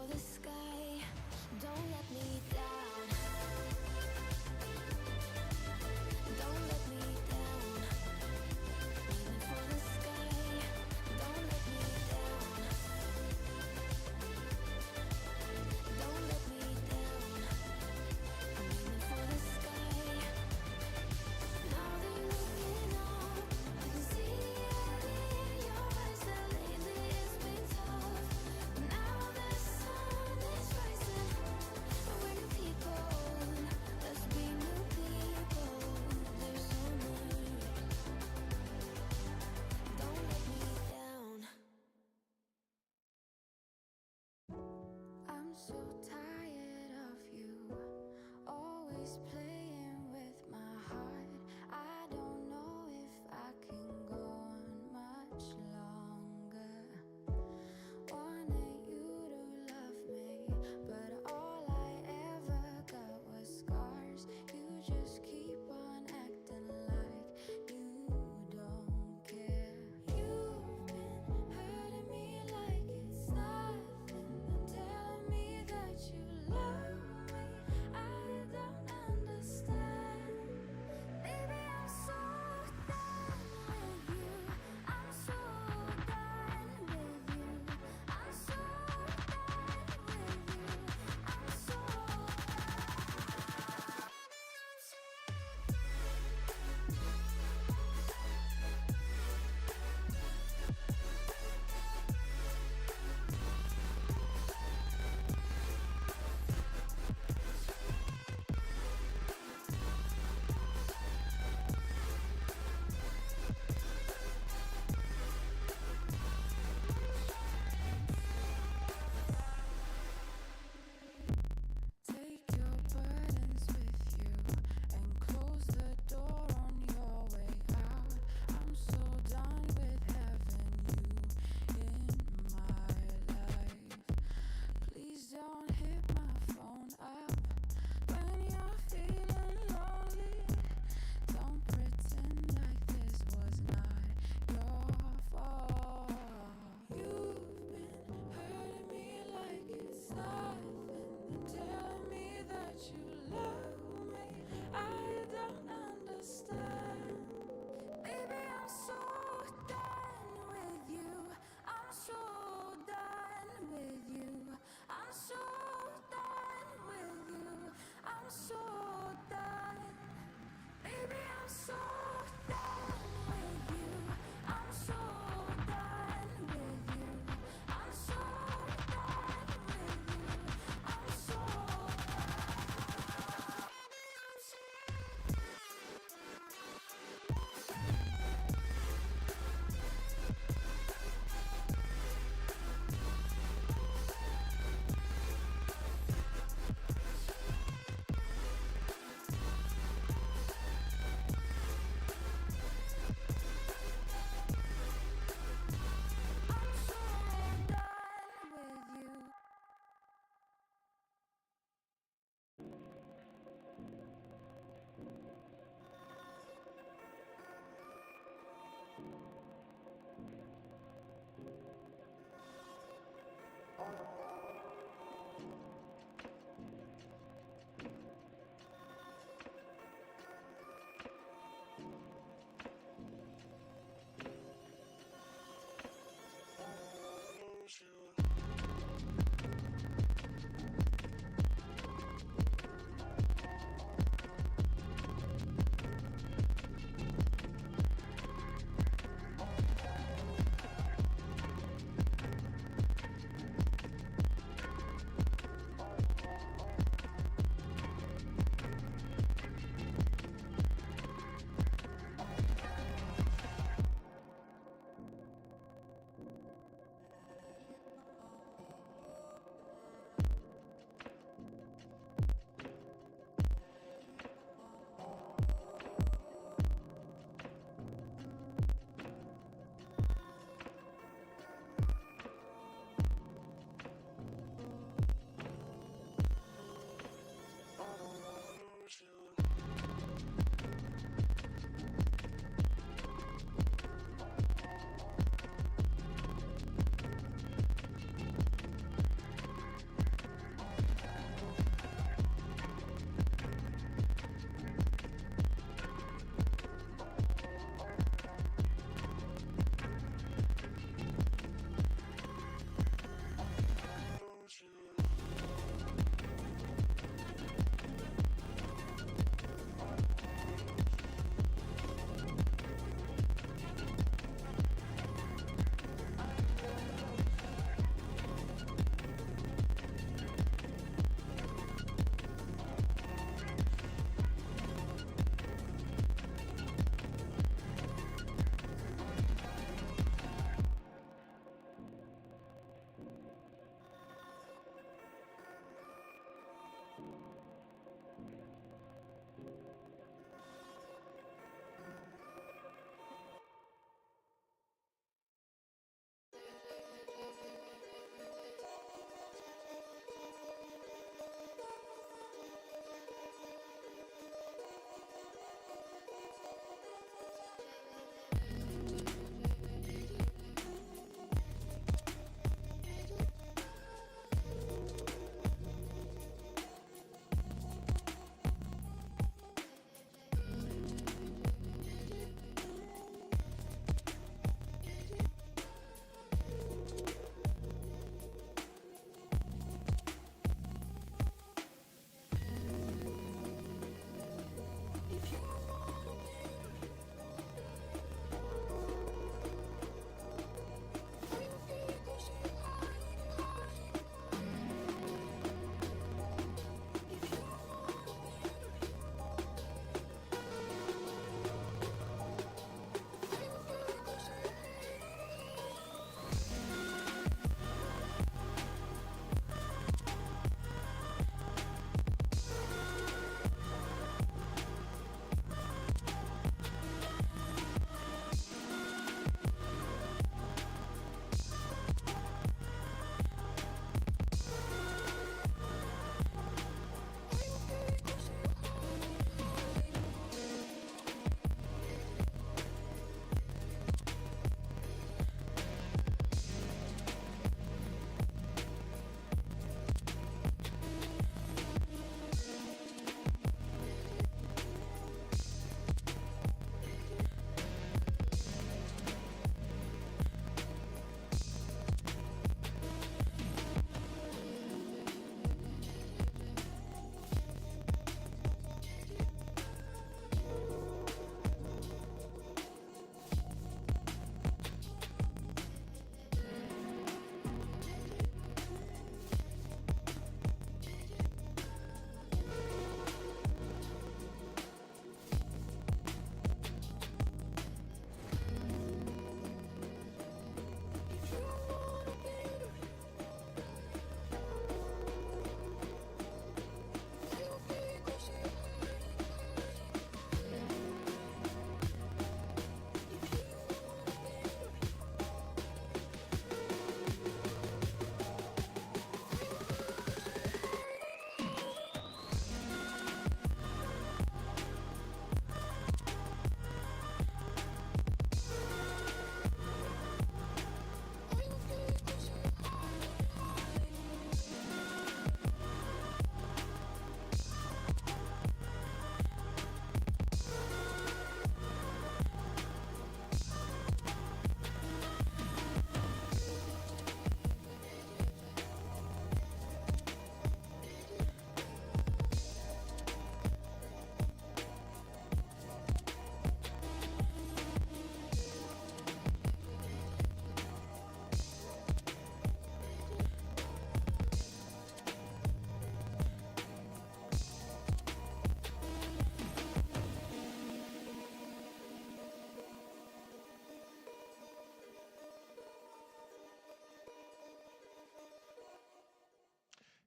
for the sky. Don't let me down. Don't let me down. Aiming for the sky. Don't let me down. Don't let me down. I'm aiming for the sky. Now they're looking up. I can see it in your eyes that lately it's been tough. Now the sun is rising, and we're new people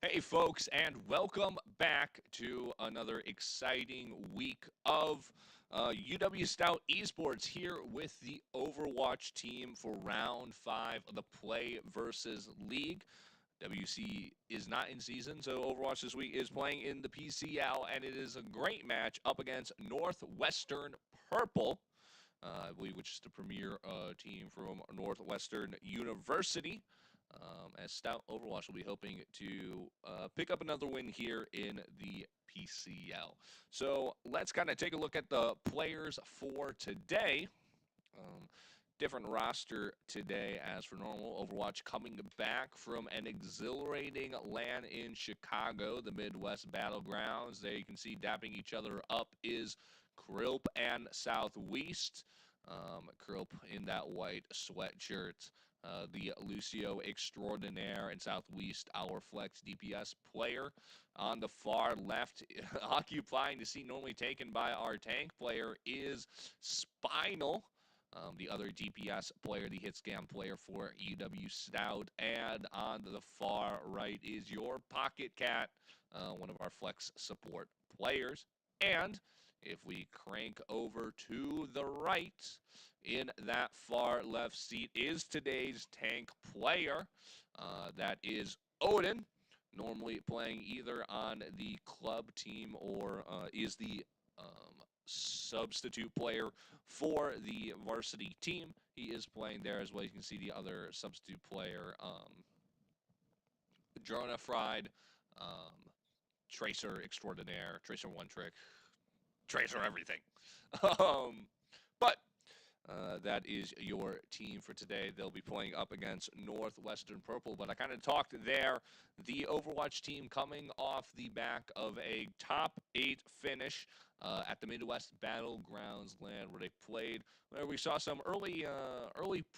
Hey, folks, and welcome back to another exciting week of UW-Stout Esports here with the Overwatch team for Round 5 of the Play versus League. WC is not in season, so Overwatch this week is playing in the PCL, and it is a great match up against Northwestern Purple, I believe, which is the premier team from Northwestern University. As Stout Overwatch will be hoping to pick up another win here in the PCL. So let's kind of take a look at the players for today. Um, Different roster today as for normal. Overwatch coming back from an exhilarating LAN in Chicago, the Midwest Battlegrounds. There you can see dapping each other up is Krilp and Southwest. Krilp in that white sweatshirt. The Lucio Extraordinaire and Southwest, our flex DPS player. On the far left, occupying the seat normally taken by our tank player is Spinal. The other DPS player, the hit scam player for UW-Stout. And on the far right is your Pocket Cat, one of our flex support players. And if we crank over to the right, in that far left seat is today's tank player. That is Odin, normally playing either on the club team or is the substitute player for the varsity team. He is playing there as well. You can see the other substitute player, Drona Fried, um, Tracer Extraordinaire, Tracer One Trick, Tracer everything. um, but that is your team for today. They'll be playing up against Northwestern Purple. But I kind of talked there. The Overwatch team coming off the back of a top 8 finish at the Midwest Battlegrounds LAN, where they played. Where we saw some early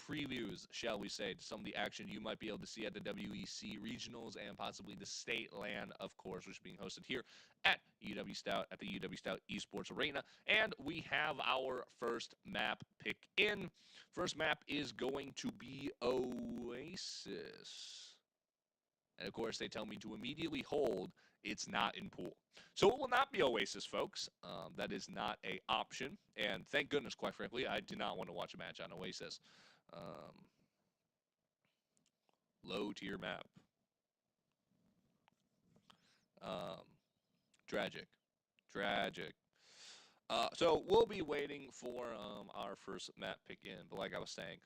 previews, shall we say, to some of the action you might be able to see at the WEC regionals and possibly the state LAN, of course, which is being hosted here at UW-Stout at the UW-Stout Esports Arena. And we have our first map pick in. First map is going to be Oasis. And of course, they tell me to immediately hold. It's not in pool. So it will not be Oasis, folks. That is not an option. And thank goodness, quite frankly, I did not want to watch a match on Oasis. Low tier map. Tragic. Tragic. So we'll be waiting for our first map pick in. But like I was saying,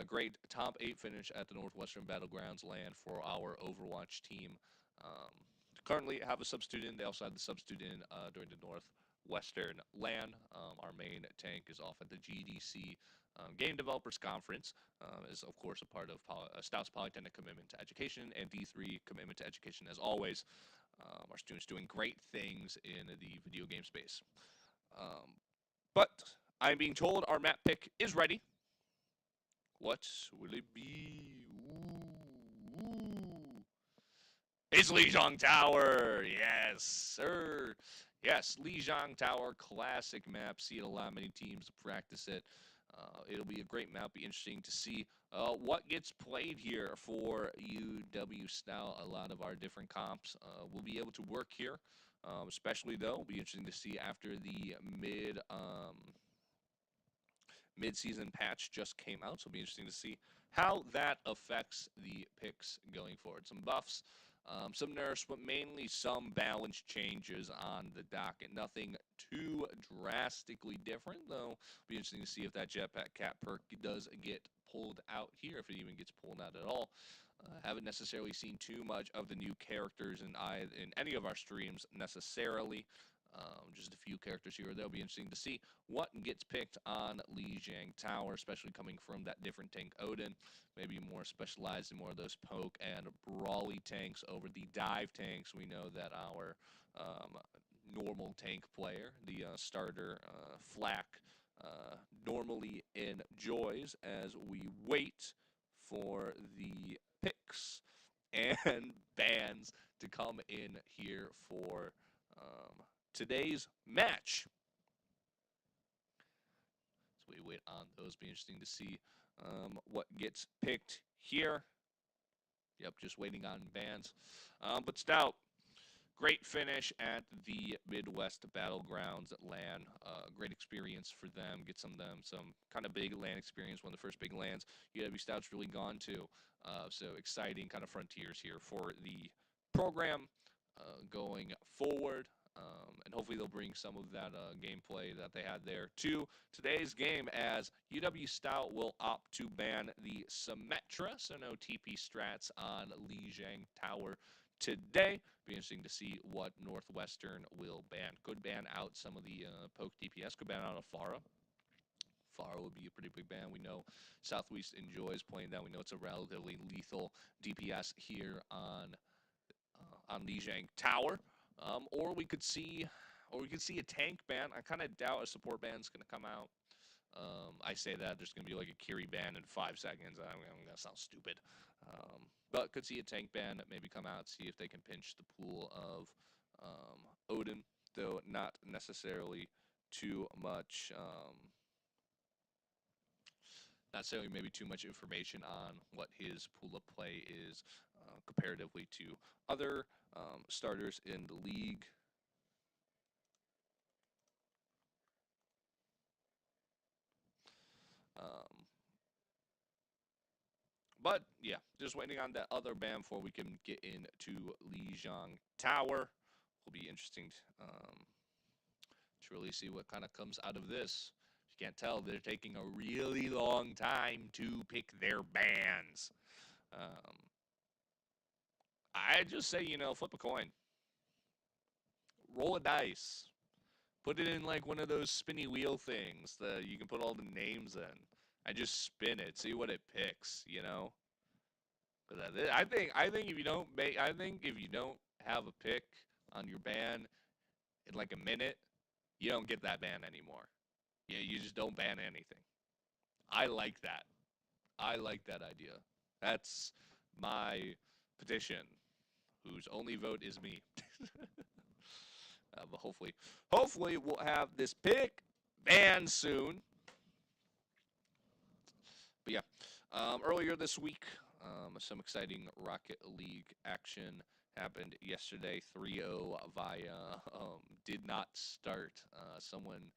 great top 8 finish at the Northwestern Battlegrounds LAN for our Overwatch team. Um, Currently have a substitute in. They also had the substitute in during the Northwestern LAN. Our main tank is off at the GDC Game Developers Conference. Is of course a part of Stout's Polytechnic Commitment to Education and D3 Commitment to Education as always. Our students doing great things in the video game space. But I'm being told our map pick is ready. What will it be? Ooh. It's Lijiang Tower. Yes, sir. Yes, Lijiang Tower, classic map. See it a lot, many teams practice it. It'll be a great map. Be interesting to see what gets played here for UW-Stout. A lot of our different comps will be able to work here. Especially though, it'll be interesting to see after the mid-season patch just came out. So it'll be interesting to see how that affects the picks going forward. Some buffs, some nerfs, but mainly some balance changes on the docket. Nothing too drastically different, though. It'll be interesting to see if that Jetpack Cat perk does get pulled out here, if it even gets pulled out at all. Haven't necessarily seen too much of the new characters in any of our streams necessarily. Just a few characters here. That'll be interesting to see what gets picked on Lijiang Tower, especially coming from that different tank Odin. Maybe more specialized in more of those poke and brawly tanks over the dive tanks. We know that our normal tank player, the starter Flak, normally enjoys as we wait for the picks and bans to come in here for today's match. So we wait on those. Be interesting to see what gets picked here. Yep, just waiting on bans. But Stout, great finish at the Midwest Battlegrounds at LAN. Great experience for them. Get some kind of big LAN experience. One of the first big LANs UW-Stout's really gone to. So exciting kind of frontiers here for the program going forward. And hopefully they'll bring some of that gameplay that they had there to today's game, as UW-Stout will opt to ban the Symmetra, so no TP strats on Lijiang Tower today. Be interesting to see what Northwestern will ban. Could ban out some of the poke DPS. Could ban out a Pharah. Pharah would be a pretty big ban. We know Southwest enjoys playing that. We know it's a relatively lethal DPS here on Lijiang Tower. Or we could see a tank ban. I kind of doubt a support ban is going to come out. I say that there's going to be like a carry ban in 5 seconds. I'm going to sound stupid. But could see a tank ban maybe come out, see if they can pinch the pool of Odin, though not necessarily too much, not necessarily maybe too much information on what his pool of play is comparatively to other starters in the league. But yeah, just waiting on that other ban before we can get into Lijiang Tower. Will be interesting to really see what kind of comes out of this. You can't tell, they're taking a really long time to pick their bans. I just say, flip a coin, roll a dice, put it in like one of those spinny wheel things that you can put all the names in. I just spin it, see what it picks. But I think if you don't have a pick on your ban in like a minute, you don't get that ban anymore. Yeah, you just don't ban anything. I like that. I like that idea. That's my petition, whose only vote is me. But hopefully we'll have this pick banned soon. But yeah, earlier this week, some exciting Rocket League action happened yesterday. 3-0 via did not start. Someone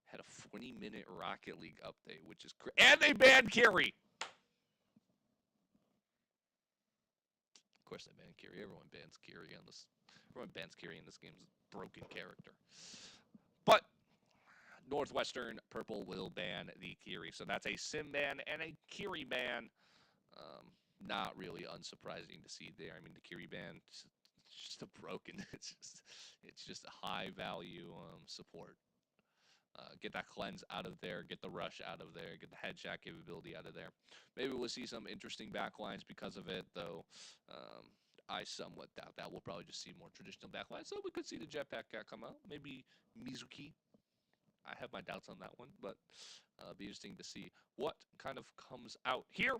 had a 20-minute Rocket League update, which is and they banned Carry. Of course, they banned Carry. Everyone bans Carry on this. Everyone bans Carry in this game's broken character. But Northwestern Purple will ban the Kiri. So that's a Sim ban and a Kiri ban. Not really unsurprising to see there. I mean, the Kiri ban, it's just a broken. It's just a high value support. Get that cleanse out of there. Get the rush out of there. Get the headshot capability out of there. Maybe we'll see some interesting backlines because of it, though. I somewhat doubt that. We'll probably just see more traditional backlines. So we could see the Jetpack Cat come out. Maybe Mizuki. I have my doubts on that one, but it'll be interesting to see what kind of comes out here.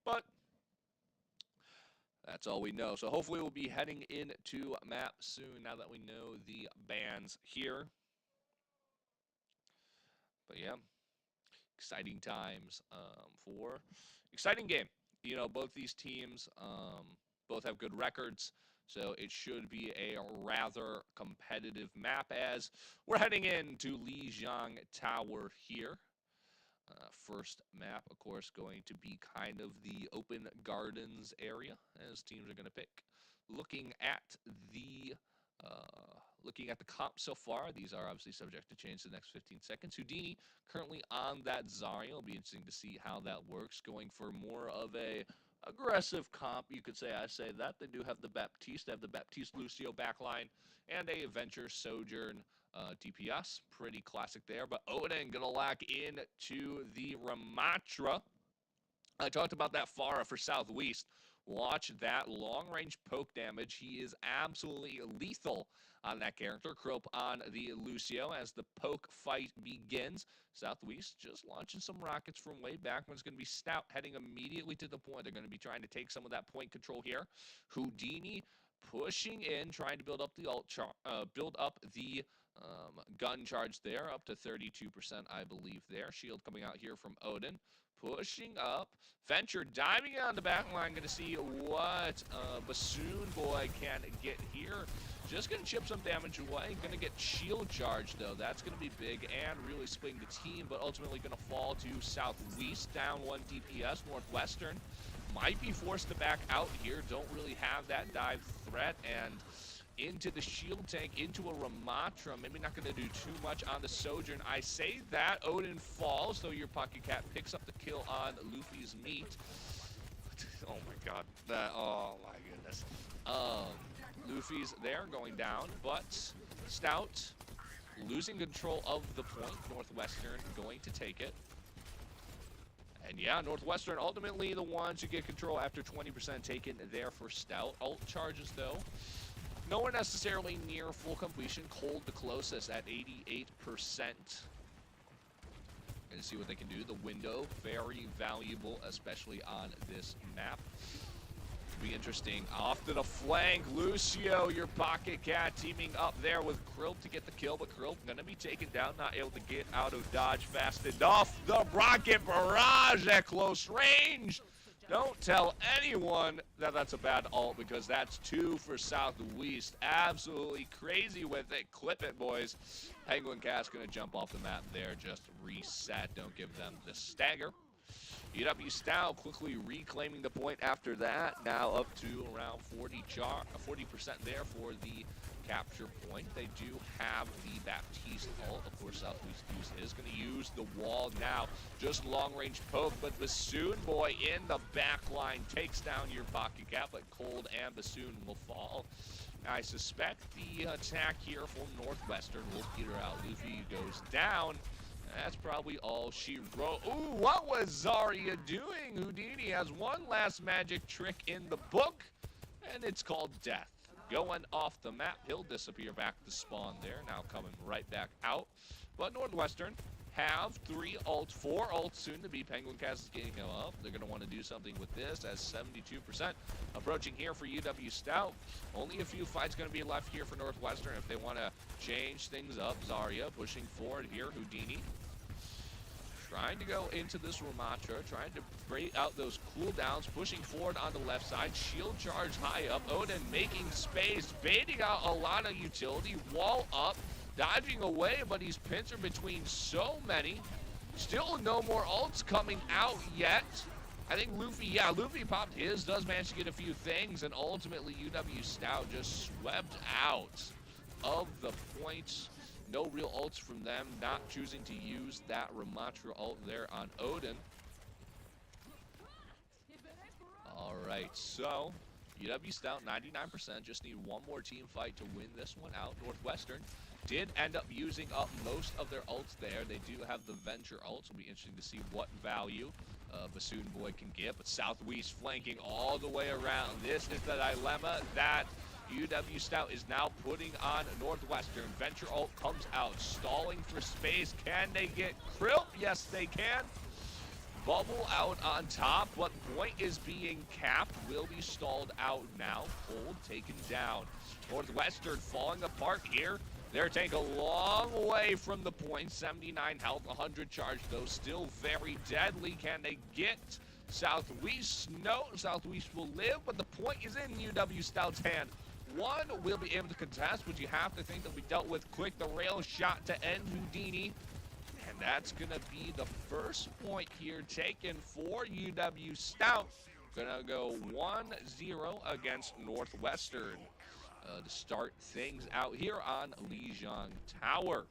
But that's all we know. So hopefully we'll be heading into map soon now that we know the bans here. But yeah, exciting times for exciting game. Both these teams both have good records. So it should be a rather competitive map as we're heading into Lijiang Tower here. First map, of course, going to be kind of the open gardens area as teams are going to pick. Looking at the comp so far, these are obviously subject to change in the next 15 seconds. Houdini currently on that Zarya. It'll be interesting to see how that works. Going for more of a aggressive comp, you could say. I say that. They do have the Baptiste. They have the Baptiste Lucio backline and a Venture Sojourn DPS. Pretty classic there. But Odin going to lock in to the Ramatra. I talked about that Pharah for Southwest. Watch that long-range poke damage. He is absolutely lethal on that character. Crope on the Lucio as the poke fight begins. Southwest just launching some rockets from way back when it's going to be Stout heading immediately to the point. They're going to be trying to take some of that point control here. Houdini pushing in, trying to build up the gun charge there, up to 32%, I believe there. Shield coming out here from Odin. pushing up. Venture diving on the back line. Going to see what Bassoon Boy can get here. Just going to chip some damage away. Going to get shield charge, though. That's going to be big and really splitting the team, but ultimately going to fall to Southwest. Down 1 DPS. Northwestern might be forced to back out here. Don't really have that dive threat, and into the shield tank, into a Ramatra. Maybe not going to do too much on the Sojourn. I say that. Odin falls, though your Pocket Cat picks up the kill on Luffy's meat. Oh my god. Oh my goodness. Luffy's there going down, but Stout losing control of the point. Northwestern going to take it. And yeah, Northwestern ultimately the ones who get control after 20% taken there for Stout. Ult charges, though. Nowhere necessarily near full completion. Cold the closest at 88%. Gonna see what they can do. The window, very valuable, especially on this map. Be interesting. Off to the flank, Lucio, your Pocket Cat, teaming up there with Krilp to get the kill, but Krilp gonna be taken down, not able to get out of dodge fast enough. The rocket barrage at close range. Don't tell anyone that that's a bad ult, because that's 2 for Southwest. Absolutely crazy with it. Clip it, boys. Penguin Cat's gonna jump off the map there. Just reset. Don't give them the stagger. UW-Stout quickly reclaiming the point after that. Now up to around 40% there for the capture point. They do have the Baptiste ult. Of course, Southwest is going to use the wall now. Just long-range poke, but Bassoon Boy in the back line takes down your Pocket Cat, but Cold and Bassoon will fall. I suspect the attack here from Northwestern will peter out. Luffy goes down. That's probably all she wrote. Ooh, what was Zarya doing? Houdini has one last magic trick in the book, and it's called death. Going off the map, he'll disappear back to spawn there. Now coming right back out. But Northwestern have 4 ults soon to be. Penguin Cast is getting them up. They're going to want to do something with this as 72% approaching here for UW-Stout. Only a few fights going to be left here for Northwestern if they want to change things up. Zarya pushing forward here. Houdini trying to go into this Ramatra, trying to break out those cooldowns, pushing forward on the left side. Shield charge high up. Odin making space, baiting out a lot of utility. Wall up, dodging away, but he's pincered between so many. Still no more ults coming out yet. I think Luffy popped his, does manage to get a few things, and ultimately UW-Stout just swept out of the points. No real ults from them, not choosing to use that Ramatra ult there on Odin. All right, so UW-Stout 99%, just need one more team fight to win this one out. Northwestern did end up using up most of their ults there. They do have the Venture ults. It'll be interesting to see what value Bassoon Boy can get, but Southwest flanking all the way around. This is the dilemma that UW-Stout is now putting on Northwestern. Venture ult comes out, stalling for space. Can they get Krilp? Yes, they can. Bubble out on top, but point is being capped. Will be stalled out now. Cold taken down. Northwestern falling apart here. Their tank a long way from the point. 79 health, 100 charge, though still very deadly. Can they get Southwest? No, Southwest will live, but the point is in UW-Stout's hand. One will be able to contest, but you have to think that we dealt with quick. The rail shot to end Houdini. And that's going to be the first point here taken for UW-Stout. Going to go 1-0 against Northwestern to start things out here on Lijiang Tower.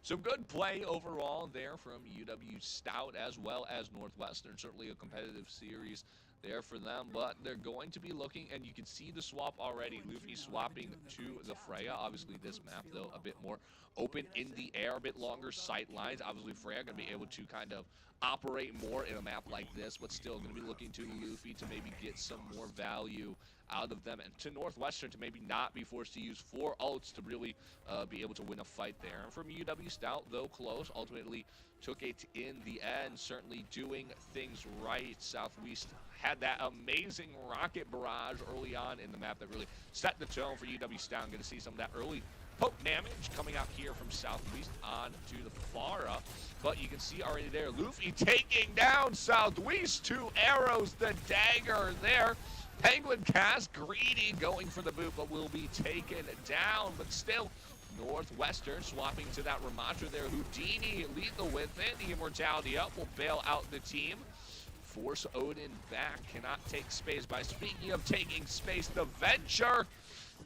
Some good play overall there from UW-Stout as well as Northwestern. Certainly a competitive series there for them, but they're going to be looking, and you can see the swap already. Luffy swapping to the Freya. Obviously this map, though, a bit more open in the air, a bit longer sight lines. Obviously Freya going to be able to kind of operate more in a map like this, but still going to be looking to Luffy to maybe get some more value out of them, and to Northwestern to maybe not be forced to use 4 ults to really be able to win a fight there. And from UW-Stout, though close, ultimately took it in the end, certainly doing things right. Southwest had that amazing rocket barrage early on in the map that really set the tone for UW-Stout. Going to see some of that early poke damage coming out here from Southwest on to the far up. But you can see already there, Luffy taking down Southwest. 2 arrows, the dagger there. Penguin cast, greedy, going for the boot, but will be taken down. But still, Northwestern swapping to that Ramatra there. Houdini lethal with it. The immortality up will bail out the team. Force Odin back, cannot take space. By speaking of taking space, the Venture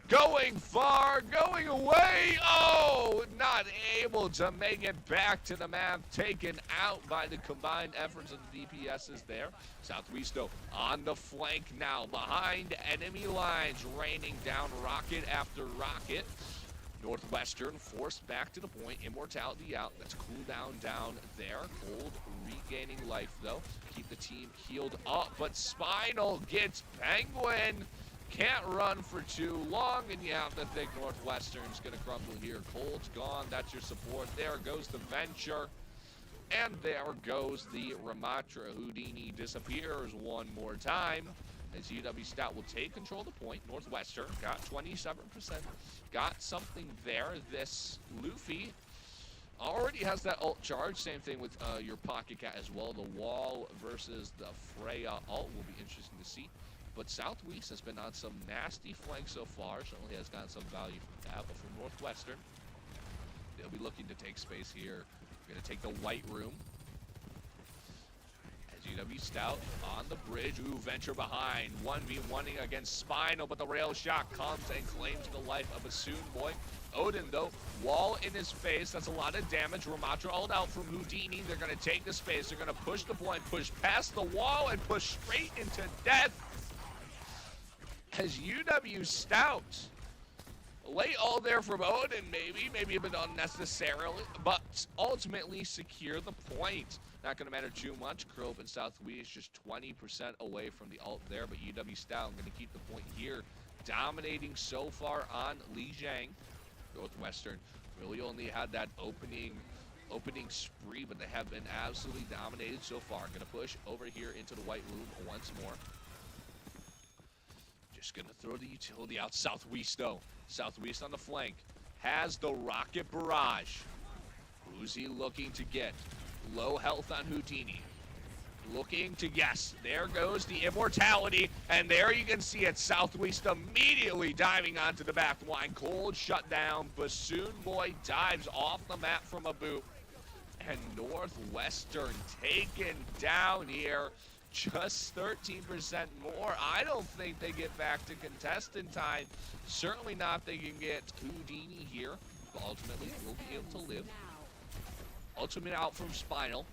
going far, going away. Oh, not able to make it back to the map. Taken out by the combined efforts of the DPSs there. Southwest though on the flank now, behind enemy lines, raining down rocket after rocket. Northwestern forced back to the point, immortality out. That's cooldown down there. Cold regaining life though. Keep the team healed up, but Spinal gets Penguin. Can't run for too long, and you have to think Northwestern's gonna crumble here. Cold's gone, that's your support. There goes the Venture. And there goes the Ramatra. Houdini disappears one more time as UW-Stout will take control of the point. Northwestern got 27%. Got something there. This Luffy already has that ult charge. Same thing with your Pocket Cat as well. The wall versus the Freya ult will be interesting to see. But Southwest has been on some nasty flanks so far. Certainly has gotten some value from that. But from Northwestern, they'll be looking to take space here. Going to take the White Room. As UW-Stout on the bridge. Ooh, Venture behind. 1v1ing against Spinal, but the rail shot comes and claims the life of a Soon Boy. Odin, though, wall in his face. That's a lot of damage. Ramatra ult out from Houdini. They're going to take the space. They're going to push the point, push past the wall, and push straight into death. As UW-Stout late all there from Odin, maybe a bit unnecessarily, but ultimately secure the point. Not going to matter too much. Crope and Southwest just 20% away from the ult there, but UW-Stout going to keep the point here, dominating so far on Li Jiang. Northwestern really only had that opening spree, but they have been absolutely dominated so far. Going to push over here into the White Room once more. Just going to throw the utility out. Southwest, though. Southwest on the flank. Has the rocket barrage. Who's he looking to get? Low health on Houdini. Looking to, yes, there goes the immortality. And there you can see it. Southwest immediately diving onto the back line. Cold shut down. Bassoon Boy dives off the map from a boot. And Northwestern taken down here. Just 13% more. I don't think they get back to contestant time. Certainly not if they can get Houdini here. But ultimately, will be able to live. Ultimate out from Spinal.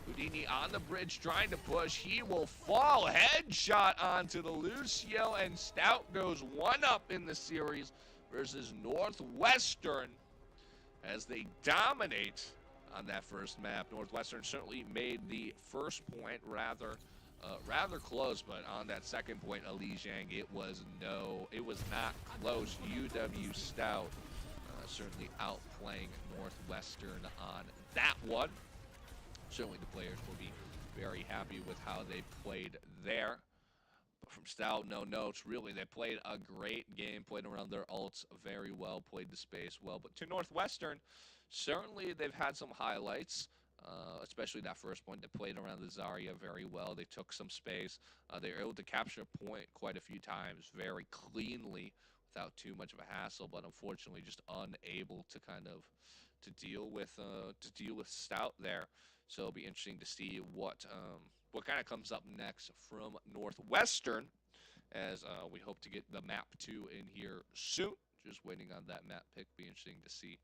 Houdini on the bridge trying to push. He will fall. Headshot onto the Lucio, and Stout goes 1-up in the series versus Northwestern as they dominate on that first map. Northwestern certainly made the first point rather close, but on that second point, Li Jiang, it was not close. UW-Stout certainly outplaying Northwestern on that one. Certainly the players will be very happy with how they played there. But from Stout, no notes. Really, they played a great game, played around their ults very well, played the space well. But to Northwestern, certainly they've had some highlights, especially that first point. They played around the Zarya very well. They took some space. They were able to capture a point quite a few times very cleanly without too much of a hassle, but unfortunately just unable to kind of deal with Stout there. So it'll be interesting to see what kind of comes up next from Northwestern, as we hope to get the map 2 in here soon. Just waiting on that map pick. Be interesting to see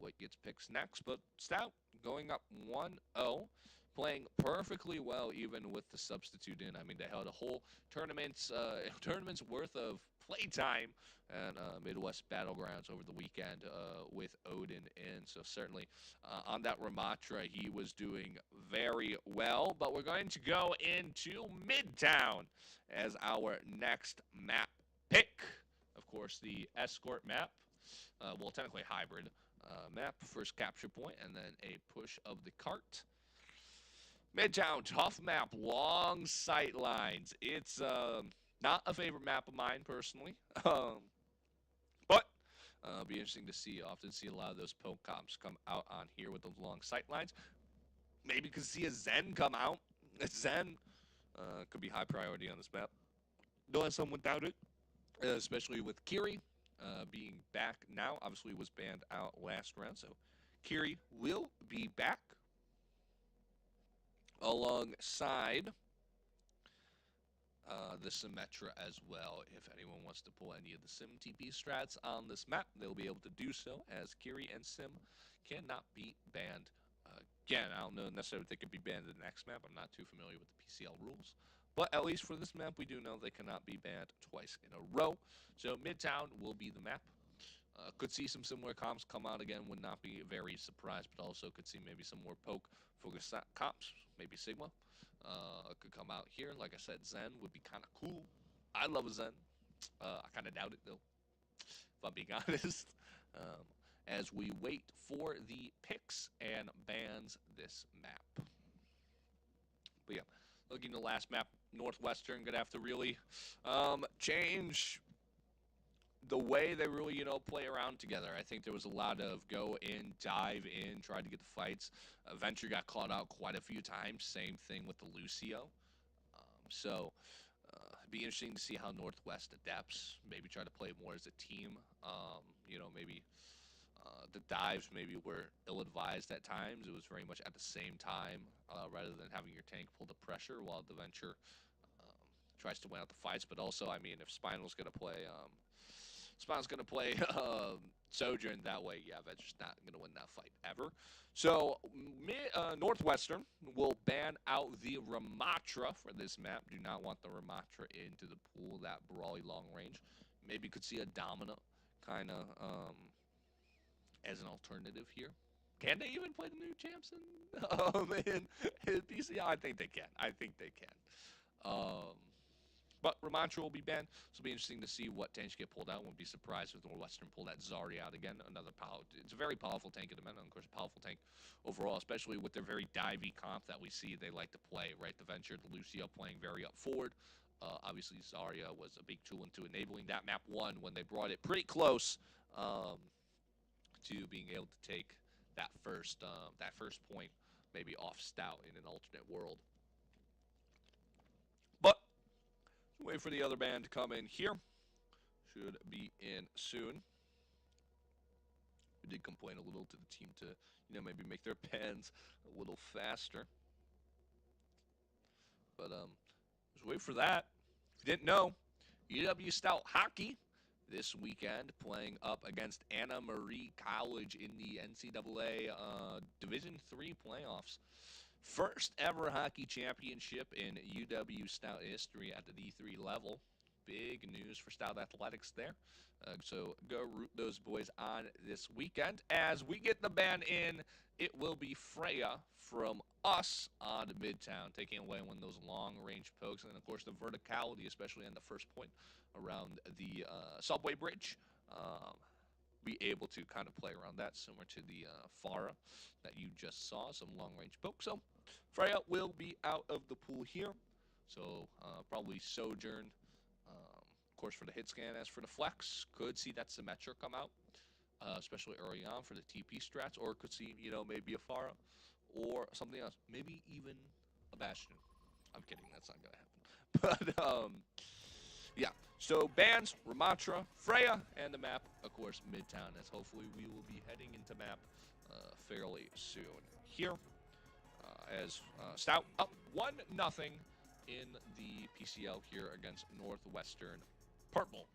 what gets picked next. But Stout going up 1-0, playing perfectly well even with the substitute in. I mean, they held a whole tournament's worth of playtime at Midwest Battlegrounds over the weekend with Odin in. So certainly on that Ramatra, he was doing very well. But we're going to go into Midtown as our next map pick. Of course, the escort map. Well, technically hybrid map. First capture point and then a push of the cart. Midtown, tough map, long sight lines. It's not a favorite map of mine personally, but Be interesting to see. Often see a lot of those poke comps come out on here with those long sight lines. Maybe could see a Zen come out. A Zen could be high priority on this map. Don't let someone doubt it, especially with Kiri being back now. Obviously, was banned out last round, so Kiri will be back alongside the Symmetra as well. If anyone wants to pull any of the Sim TP strats on this map, they'll be able to do so, as Kiri and Sim cannot be banned. Again, I don't know necessarily if they could be banned in the next map. I'm not too familiar with the PCL rules. But at least for this map, we do know they cannot be banned twice in a row. So Midtown will be the map. Could see some similar comps come out again. Would not be very surprised, but also could see maybe some more poke focus comps. Maybe Sigma could come out here. Like I said, Zen would be kind of cool. I love a Zen. I kind of doubt it though, if I'm being honest. As we wait for the picks and bans this map. But yeah, looking at the last map, Northwestern gonna have to really change the way they really, play around together. I think there was a lot of go in, dive in, try to get the fights. Venture got caught out quite a few times. Same thing with the Lucio. So it'd be interesting to see how Northwest adapts. Maybe try to play more as a team. Maybe the dives maybe were ill-advised at times. It was very much at the same time, rather than having your tank pull the pressure while the Venture tries to win out the fights. But also, I mean, if Spinal's going to play Sojourn that way, yeah, Venture's not going to win that fight ever. So Northwestern will ban out the Ramatra for this map. Do not want the Ramatra into the pool, that brawly long range. Maybe could see a Domina kind of as an alternative here. Can they even play the new champs in PCL? I think they can. But Ramatra will be banned, so it'll be interesting to see what tanks get pulled out. Won't be surprised if Northwestern pull that Zarya out again. It's a very powerful tank at the minute, and of course, a powerful tank overall, especially with their very divey comp that we see they like to play, right? The Venture, the Lucio playing very up forward. Obviously, Zarya was a big tool into enabling that map one when they brought it pretty close to being able to take that first point, maybe off Stout in an alternate world. But wait for the other band to come in here. Should be in soon. We did complain a little to the team to, maybe make their pans a little faster. But just wait for that. If you didn't know, UW-Stout hockey this weekend playing up against Anna Marie College in the NCAA Division III playoffs. First ever hockey championship in UW-Stout history at the D3 level. Big news for Stout Athletics there. So go root those boys on this weekend. As we get the ban in, it will be Freya from us on Midtown, taking away one of those long-range pokes. And, of course, the verticality, especially on the first point around the subway bridge. Be able to kind of play around that, similar to the Pharah that you just saw, some long-range poke. So Freya will be out of the pool here. So probably Sojourn, of course, for the hit scan. As for the flex, could see that Symmetra come out, especially early on for the TP strats, or could see, maybe a Pharah or something else. Maybe even a Bastion. I'm kidding, that's not going to happen. But, yeah, so bans, Ramatra, Freya, and the map, of course, Midtown, as hopefully we will be heading into map fairly soon. Here, as Stout up 1-0 in the PCL here against Northwestern Purple.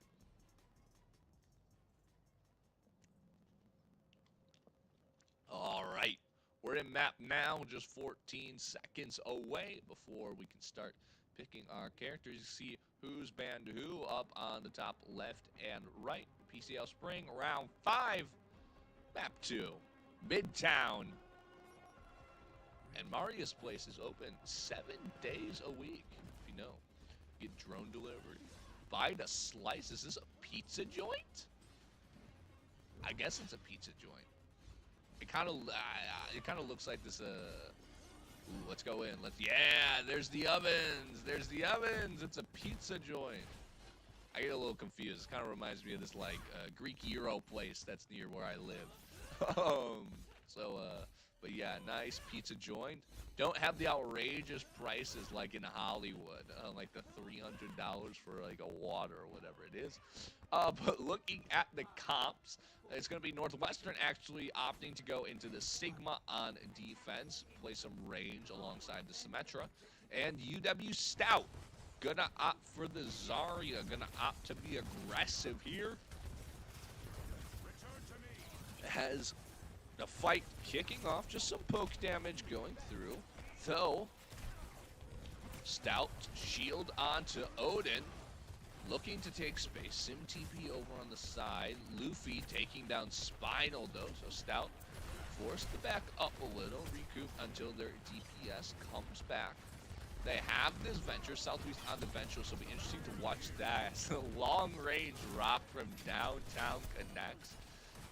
All right, we're in map now, just 14 seconds away before we can start picking our characters. You see who's banned who up on the top left and right. PCL Spring, round 5, map 2, Midtown. And Maria's place is open 7 days a week, if you know. Get drone delivery. Buy the slice. Is this a pizza joint? I guess it's a pizza joint. It kind of looks like this. Ooh, let's go in. Yeah, there's the ovens. There's the ovens. It's a pizza joint. I get a little confused. It kind of reminds me of this like Greek Euro place that's near where I live. But yeah, nice pizza joint. Don't have the outrageous prices like in Hollywood, like the $300 for like a water or whatever it is. But looking at the comps, it's going to be Northwestern actually opting to go into the Sigma on defense, play some range alongside the Symmetra, and UW-Stout gonna opt for the Zarya, gonna opt to be aggressive here. Has the fight kicking off, just some poke damage going through. Though, Stout shield onto Odin, looking to take space. Sim TP over on the side. Luffy taking down Spinal though, so Stout forced to back up a little, recoup until their DPS comes back. They have this venture, Southwest on the venture, so it'll be interesting to watch that. Long range rock from downtown connects.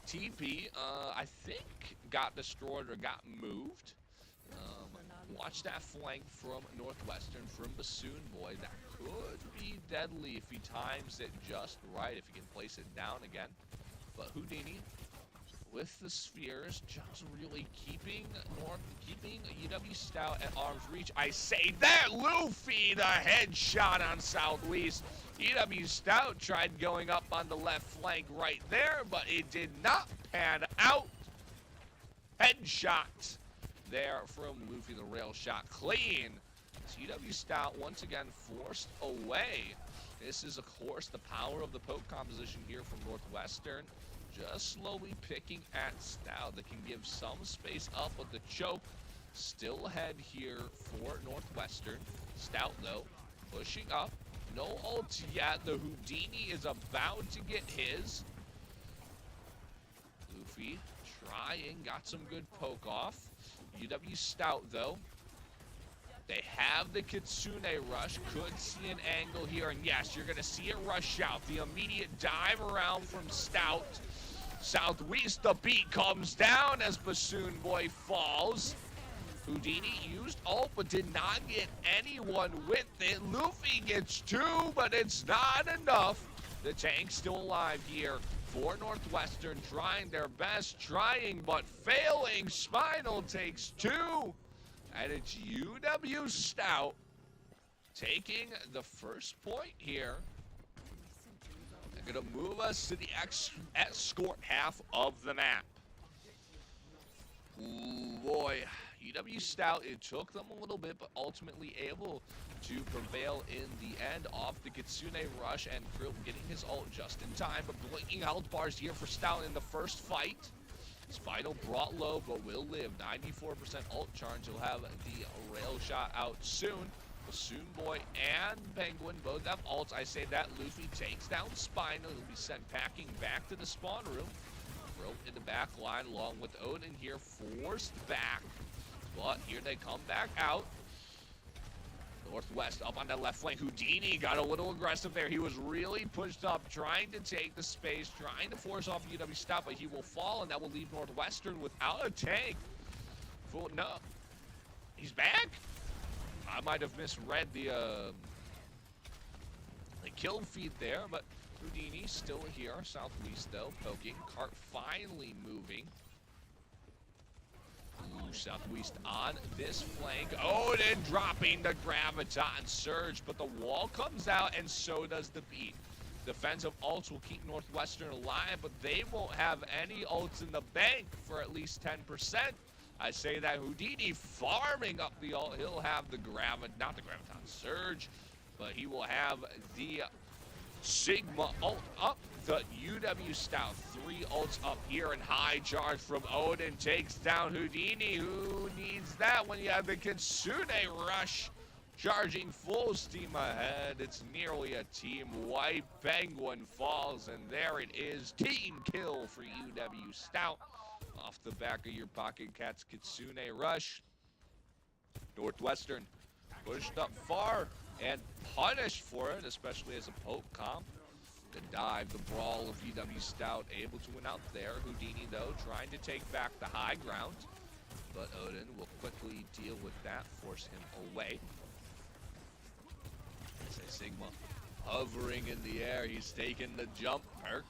TP, I think, got destroyed or got moved. Watch that flank from Northwestern, from Bassoon Boy. That could be deadly if he times it just right, if he can place it down again. But Houdini, with the spheres, just really keeping UW-Stout at arm's reach. I say that, Luffy, the headshot on Southwest. UW-Stout tried going up on the left flank right there, but it did not pan out. Headshot there from Luffy, the rail shot clean. UW-Stout once again forced away. This is, of course, the power of the poke composition here from Northwestern. Just slowly picking at Stout that can give some space up with the choke. Still ahead here for Northwestern. Stout, though, pushing up. No ult yet. The Houdini is about to get his. Luffy trying, got some good poke off. UW-Stout, though, they have the Kitsune rush. Could see an angle here, and yes, you're going to see it rush out. The immediate dive around from Stout. Southwest, the beat comes down as Bassoon Boy falls. Houdini used ult, but did not get anyone with it. Luffy gets two, but it's not enough. The tank's still alive here for Northwestern, trying their best, trying but failing. Spinal takes two, and it's UW-Stout taking the first point here. They're gonna move us to the escort half of the map. Ooh, boy. UW-Stout, it took them a little bit, but ultimately able to prevail in the end off the Kitsune rush, and Krill getting his ult just in time, but blinking health bars here for Stout in the first fight. Spinal brought low, but will live. 94% ult charge. He'll have the rail shot out soon. Bassoon Boy and Penguin both have ults. I say that Luffy takes down Spinal. He'll be sent packing back to the spawn room. Krill in the back line along with Odin here, forced back. But here they come back out. Northwest up on that left flank. Houdini got a little aggressive there. He was really pushed up, trying to take the space, trying to force off UW-Stout, but he will fall, and that will leave Northwestern without a tank. No, he's back? I might have misread the kill feed there, but Houdini still here. Southwest, though, poking. Cart finally moving. Ooh, Southwest on this flank. Odin dropping the Graviton Surge, but the wall comes out, and so does the beat. Defensive ults will keep Northwestern alive, but they won't have any ults in the bank for at least 10%. I say that Houdini farming up the ult. He'll have the not the Graviton Surge, but he will have the Sigma ult up. The UW-Stout, 3 ults up here, and high charge from Odin takes down Houdini. Who needs that when you have the Kitsune rush charging full steam ahead? It's nearly a team wipe. Penguin falls, and there it is. Team kill for UW-Stout off the back of your Pocket Cats Kitsune rush. Northwestern pushed up far and punished for it, especially as a poke comp. The dive, the brawl of UW-Stout, able to win out there. Houdini, though, trying to take back the high ground, but Odin will quickly deal with that, force him away. I say Sigma hovering in the air. He's taking the jumper,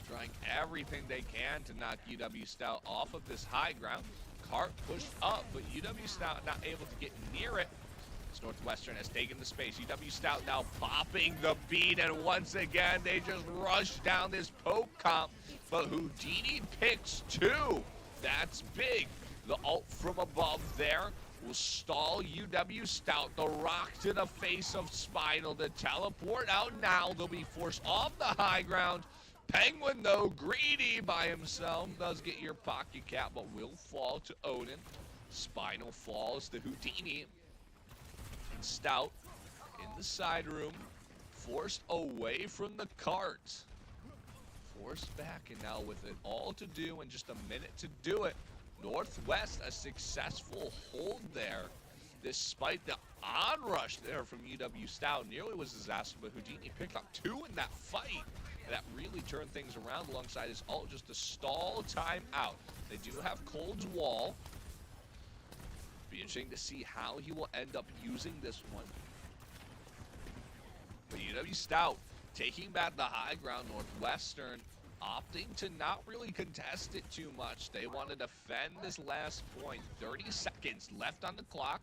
trying everything they can to knock UW-Stout off of this high ground. Cart pushed up, but UW-Stout not able to get near it. As Northwestern has taken the space. UW-Stout now popping the beat, and once again, they just rush down this poke comp. But Houdini picks two. That's big. The ult from above there will stall UW-Stout. The rock to the face of Spinal to teleport out now. They'll be forced off the high ground. Penguin, though, greedy by himself, does get your pocket cap, but will fall to Odin. Spinal falls to Houdini. And Stout in the side room, forced away from the cart. Forced back, and now with it all to do and just a minute to do it, Northwest a successful hold there, despite the onrush there from UW-Stout. Nearly was disaster, but Houdini picked up two in that fight. And that really turned things around alongside his ult, just to stall time out. They do have Cold's Wall. Be interesting to see how he will end up using this one. But UW-Stout taking back the high ground. Northwestern opting to not really contest it too much. They want to defend this last point. 30 seconds left on the clock.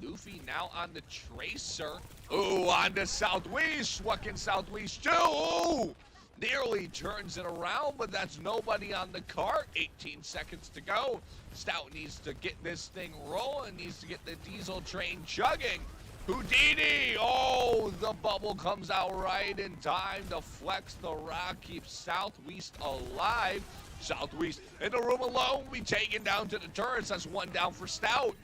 Luffy now on the Tracer. Ooh, on the Southwest. What can Southwest do? Ooh, nearly turns it around, but that's nobody on the cart. 18 seconds to go. Stout needs to get this thing rolling, needs to get the diesel train chugging. Houdini! Oh, the bubble comes out right in time to flex the rock, keeps Southwest alive. Southwest in the room alone, be taken down to the turrets. That's one down for Stout.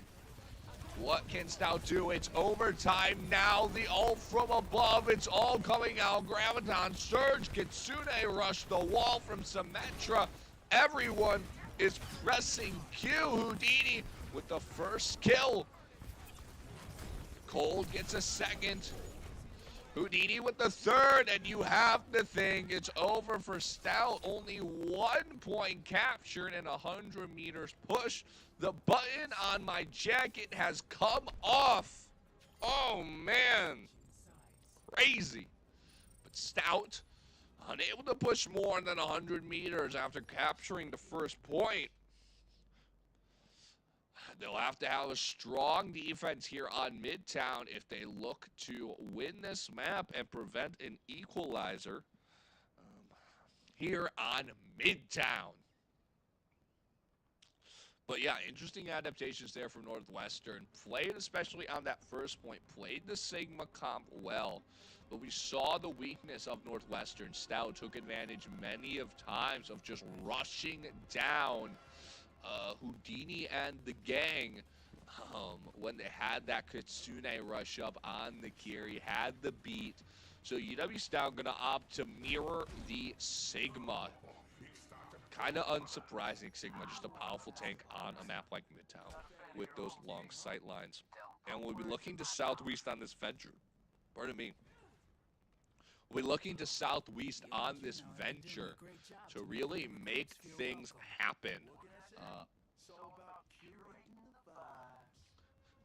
What can Stout do? It's overtime now. The ult from above. It's all coming out. Graviton Surge. Kitsune rush the wall from Symmetra. Everyone is pressing Q. Houdini with the first kill. Cold gets a second. Houdini with the third, and you have to think it's over for Stout. Only 1 point captured in 100 meters push. The button on my jacket has come off. Oh, man. Crazy. But Stout, unable to push more than 100 meters after capturing the first point. They'll have to have a strong defense here on Midtown if they look to win this map and prevent an equalizer here on Midtown. But yeah, interesting adaptations there from Northwestern. Played, especially on that first point, played the Sigma comp well. But we saw the weakness of Northwestern. Stout took advantage many of times of just rushing down Houdini and the gang when they had that Kitsune rush up on the carry, had the beat. So UW-Stout gonna opt to mirror the Sigma. Kind of unsurprising. Sigma, just a powerful tank on a map like Midtown with those long sight lines. And we'll be looking to Southwest on this venture. Pardon me. We'll be looking to Southwest on this venture to really make things happen.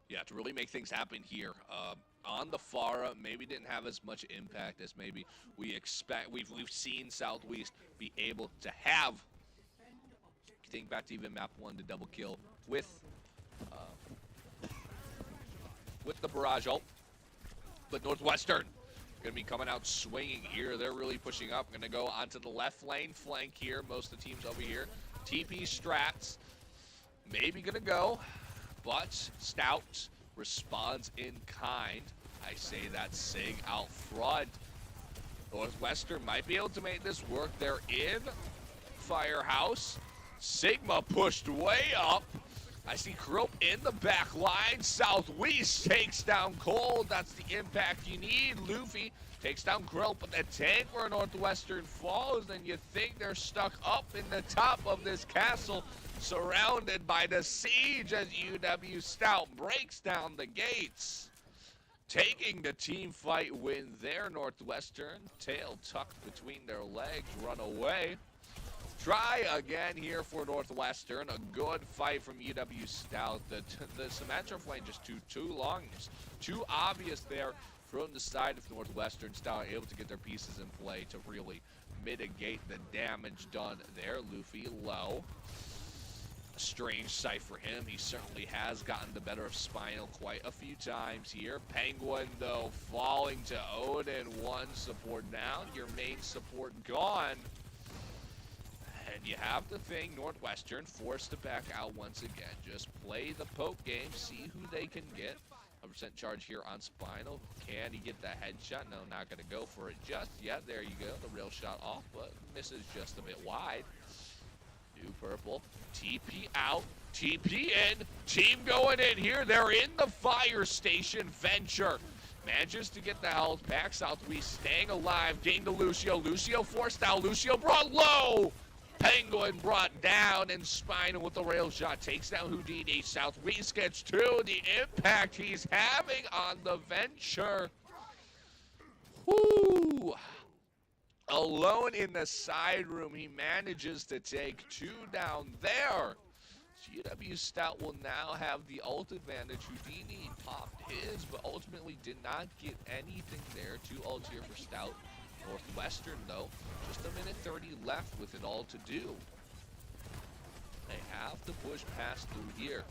Yeah, to really make things happen here. On the Pharah, maybe didn't have as much impact as maybe we expect. We've seen Southwest be able to have. Think back to even map 1 to double kill with the barrage ult. But Northwestern gonna be coming out swinging here. They're really pushing up. Gonna go onto the left lane flank here. Most of the teams over here. TP strats maybe gonna go, but Stout responds in kind. I say that Sig out front. Northwestern might be able to make this work. They're in Firehouse. Sigma pushed way up. I see Krope in the back line. Southwest takes down Cold. That's the impact you need. Luffy takes down Krope, but the tank where Northwestern falls, and you think they're stuck up in the top of this castle, surrounded by the siege as UW-Stout breaks down the gates. Taking the team fight win there, Northwestern. Tail tucked between their legs, run away. Try again here for Northwestern. A good fight from UW-Stout. The Symmetra flame just too long. Just too obvious there. from the side of Northwestern. Stout able to get their pieces in play to really mitigate the damage done there. Luffy low. A strange sight for him. He certainly has gotten the better of Spinal quite a few times here. Penguin, though, falling to Odin. One support down. Your main support gone. And you have to think Northwestern forced to back out once again. Just play the poke game, see who they can get. 100% charge here on Spinal. Can he get the headshot? No, not going to go for it just yet. There you go. The rail shot off, but misses just a bit wide. New purple. TP out. TP in. Team going in here. They're in the fire station. Venture manages to get the health back. Southwest staying alive. Gain to Lucio. Lucio forced out. Lucio brought low. Penguin brought down, and Spinal with the rail shot takes down Houdini. Southwest gets two. The impact he's having on the Venture. Whoo! Alone in the side room, he manages to take two down there. UW-Stout will now have the ult advantage. Houdini popped his, but ultimately did not get anything there. Two ults here for Stout. Northwestern, though, just a minute 30 left with it all to do. They have to push past through here.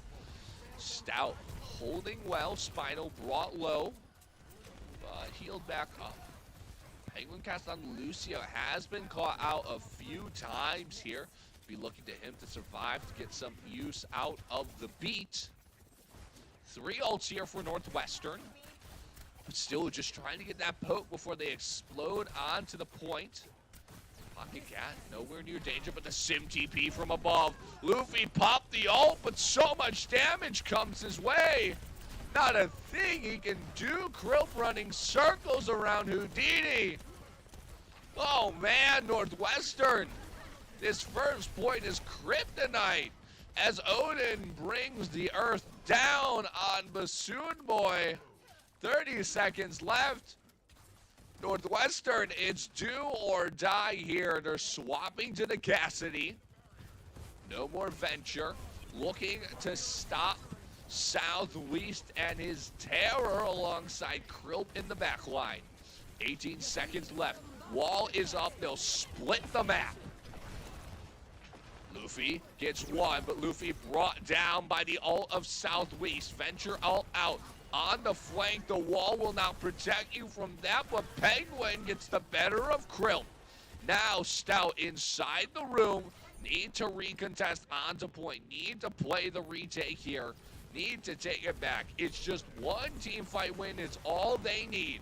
Stout holding well. Spinal brought low, but healed back up. Penguin cast on Lucio has been caught out a few times here. Be looking to him to survive to get some use out of the beat. 3 ults here for Northwestern. But still just trying to get that poke before they explode onto the point. Pocket Cat nowhere near danger, but the Sim TP from above. Luffy popped the ult, but so much damage comes his way. Not a thing he can do. Krill running circles around Houdini. Oh man, Northwestern. This first point is kryptonite as Odin brings the earth down on Bassoon Boy. 30 seconds left. Northwestern, it's do or die here. They're swapping to the Cassidy. No more Venture. Looking to stop Southwest and his terror alongside Krill in the back line. 18 seconds left. Wall is up. They'll split the map. Luffy gets one, but Luffy brought down by the ult of Southwest. Venture ult out. On the flank, the wall will now protect you from that, but Penguin gets the better of Krill. Now Stout inside the room. Need to recontest onto point. Need to play the retake here. Need to take it back. It's just one team fight win. It's all they need.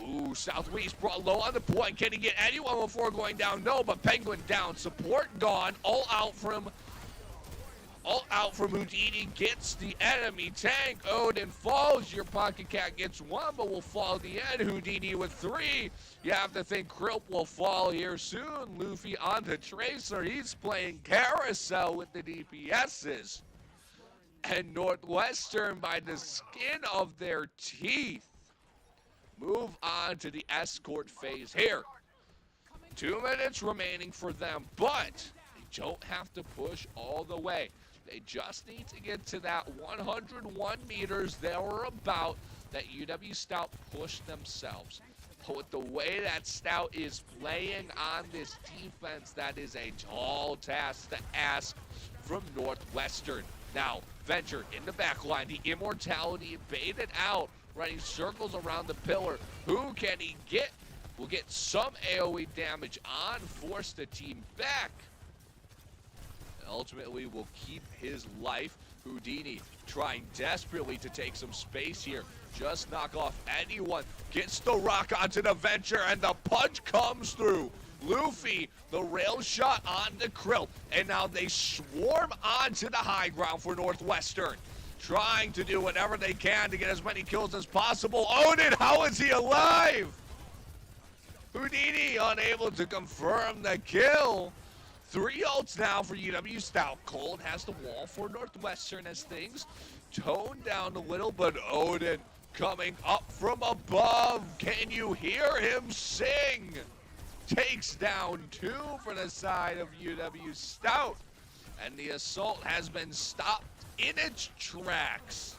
Ooh, Southwest brought low on the point. Can he get anyone before going down? No, but Penguin down. Support gone. All out from Houdini. Gets the enemy tank. Odin falls. Your Pocket Cat gets one, but will fall at the end. Houdini with 3. You have to think Krill will fall here soon. Luffy on the Tracer. He's playing carousel with the DPSs. And Northwestern, by the skin of their teeth, move on to the escort phase here. 2 minutes remaining for them, but they don't have to push all the way. They just need to get to that 101 meters there or about that UW-Stout pushed themselves. But with the way that Stout is playing on this defense, that is a tall task to ask from Northwestern. Now, Venture in the back line, the immortality baited out, running circles around the pillar. Who can he get? Will get some AoE damage on, force the team back. And ultimately will keep his life. Houdini trying desperately to take some space here. Just knock off anyone. Gets the rock onto the Venture, and the punch comes through. Luffy, the rail shot on the Krill, and now they swarm onto the high ground for Northwestern. Trying to do whatever they can to get as many kills as possible. Odin, how is he alive? Houdini unable to confirm the kill. 3 ults now for UW-Stout. Cold has the wall for Northwestern as things tone down a little, but Odin coming up from above. Can you hear him sing? Takes down 2 for the side of UW-Stout. And the assault has been stopped in its tracks.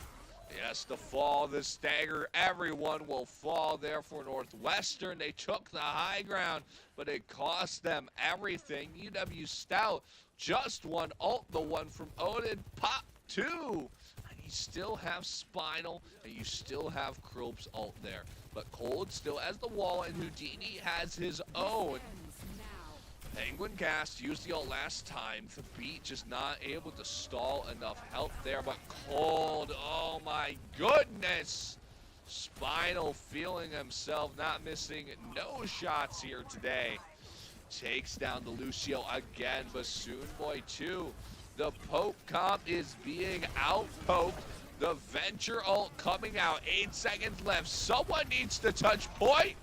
Yes, the fall, the stagger, everyone will fall there for Northwestern. They took the high ground, but it cost them everything. UW-Stout just one ult, the one from Odin, pop two. And you still have Spinal, and you still have Krop's ult there. But Cold still has the wall, and Houdini has his own. Penguin Cast used the ult last time. The beat just not able to stall enough health there, but Cold, oh my goodness! Spinal feeling himself, not missing no shots here today. Takes down the Lucio again, Bassoon Boy too. The poke comp is being out-poked. The Venture ult coming out, 8 seconds left. Someone needs to touch point.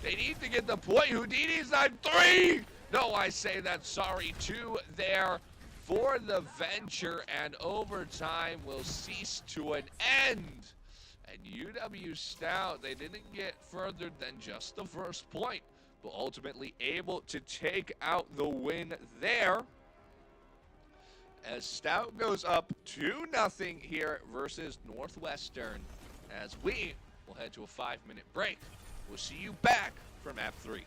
They need to get the point. Houdini's on 3! No, I say that, sorry, 2 there for the Venture, and overtime will cease to an end. And UW-Stout, they didn't get further than just the first point, but ultimately able to take out the win there. As Stout goes up 2-0 here versus Northwestern, as we will head to a 5-minute break. We'll see you back from Map 3.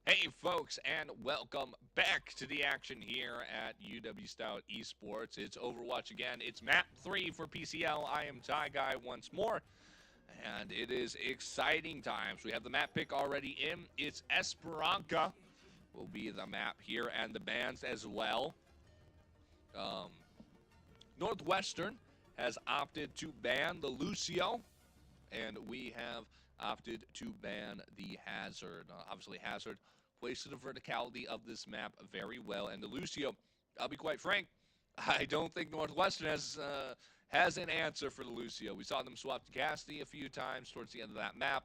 Hey, folks, and welcome back to the action here at UW-Stout Esports. It's Overwatch again. It's map 3 for PCL. I am Ty Guy once more, and it is exciting times. We have the map pick already in. It's Esperanza will be the map here, and the bans as well. Northwestern has opted to ban the Lucio, and we have opted to ban the Hazard. Obviously, Hazard plays to the verticality of this map very well, and the Lucio, I'll be quite frank, I don't think Northwestern has an answer for the Lucio. We saw them swap to Cassidy a few times towards the end of that map.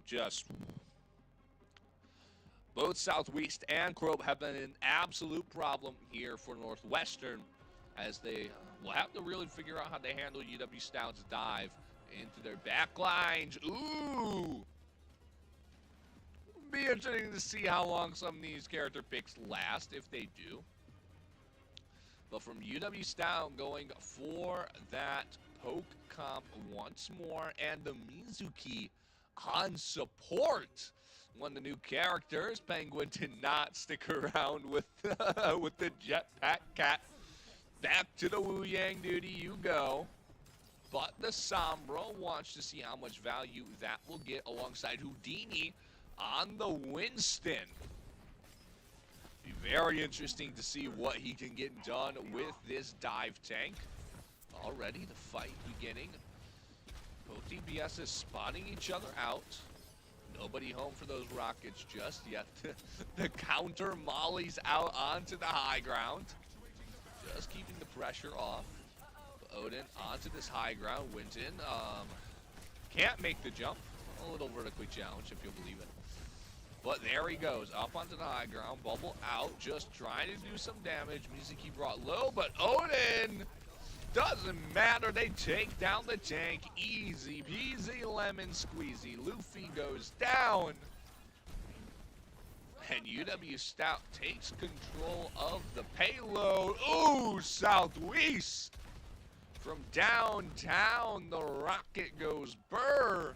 Just both Southwest and Crope have been an absolute problem here for Northwestern, as they will have to really figure out how they handle UW-Stout's dive into their back lines. Ooh! Be interesting to see how long some of these character picks last, if they do. But from UW-Stout going for that poke comp once more, and the Mizuki on support. One of the new characters. Penguin did not stick around with with the jetpack cat. Back to the Wu Yang duty you go. But the Sombra wants to see how much value that will get alongside Houdini on the Winston. Be very interesting to see what he can get done with this dive tank. Already the fight beginning. Both DPS is spotting each other out. Nobody home for those rockets just yet. The counter mollies out onto the high ground. Just keeping the pressure off. Odin onto this high ground. Winton can't make the jump. A little vertically challenged, if you'll believe it. But there he goes, up onto the high ground. Bubble out, just trying to do some damage. Mizuki brought low, but Odin, doesn't matter. They take down the tank. Easy peasy lemon squeezy. Luffy goes down. And UW-Stout takes control of the payload. Ooh, Southwest. From downtown, the rocket goes burr.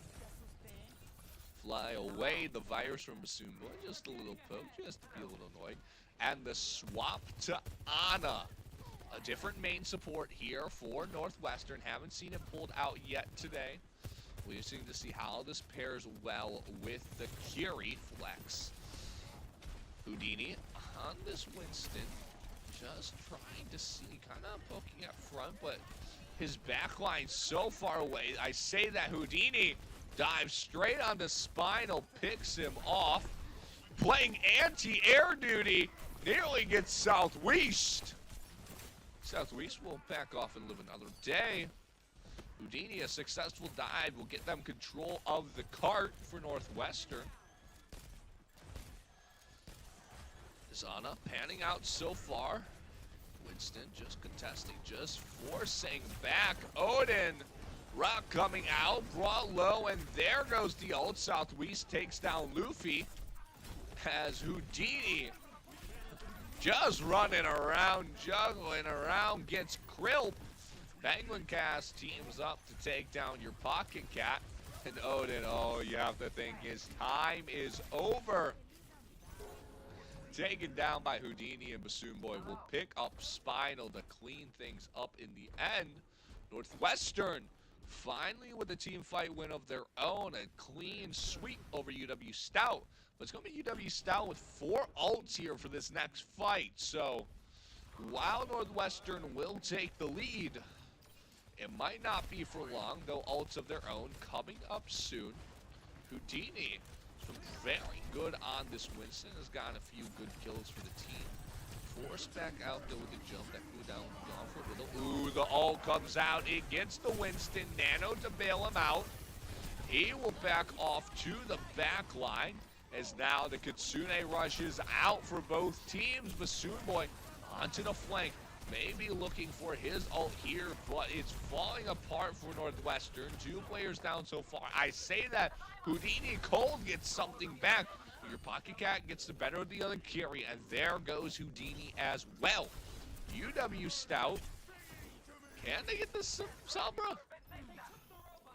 Fly away, the virus from Bassoon Boy. Just a little poke, just to be a little annoying. And the swap to Ana. A different main support here for Northwestern. Haven't seen it pulled out yet today. We're seeing to see how this pairs well with the Curie flex. Houdini on this Winston. Just trying to see, kind of poking up front, but his backline so far away. I say that Houdini dives straight onto Spinal, picks him off. Playing anti-air duty, nearly gets Southwest. Southwest will back off and live another day. Houdini, a successful dive, will get them control of the cart for Northwestern. Zana panning out so far. Winston just contesting, just forcing back. Odin, Rock coming out, brought low, and there goes the ult. Southwest takes down Luffy as Houdini just running around, juggling around, gets Krill. Penguin Cast teams up to take down your Pocket Cat. And Odin, oh, you have to think his time is over. Taken down by Houdini, and Bassoon Boy will pick up Spinal to clean things up in the end. Northwestern finally with a team fight win of their own. A clean sweep over UW-Stout. But it's going to be UW-Stout with 4 ults here for this next fight. So while Northwestern will take the lead, it might not be for long, though ults of their own coming up soon. Houdini, very good on this Winston, has gotten a few good kills for the team. Forced back out there with the jump, that cooldown gone for a little. Ooh, the ult comes out. It gets the Winston. Nano to bail him out. He will back off to the back line, as now the Kitsune rushes out for both teams. Bassoon Boy onto the flank. Maybe looking for his ult here, but it's falling apart for Northwestern. 2 players down so far. I say that Houdini Cold gets something back. Your Pocket Cat gets the better of the other carry, and there goes Houdini as well. UW-Stout, can they get this Sombra?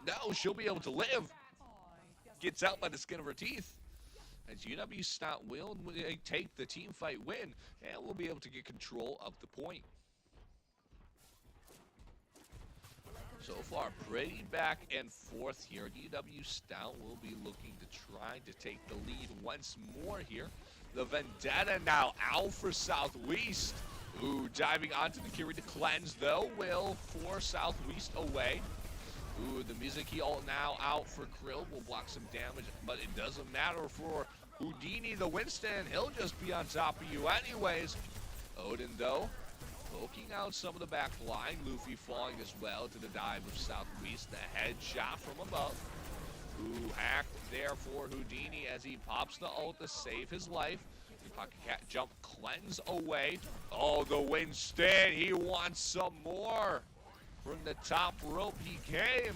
No, she'll be able to live. Gets out by the skin of her teeth. as UW-Stout will take the team fight win, and will be able to get control of the point. So far, pretty back and forth here. UW-Stout will be looking to try to take the lead once more here. The Vendetta now out for Southwest. Ooh, diving onto the Curie to cleanse, though, will force Southwest away. Ooh, the Mizuki ult now out for Krill. Will block some damage, but it doesn't matter for Houdini the Winston. He'll just be on top of you anyways. Odin, though, poking out some of the back line. Luffy falling as well to the dive of Southwest. The headshot from above. Ooh, hacked there for Houdini as he pops the ult to save his life. The Pocket Cat jump cleanse away. Oh, the Winston, he wants some more. From the top rope he came.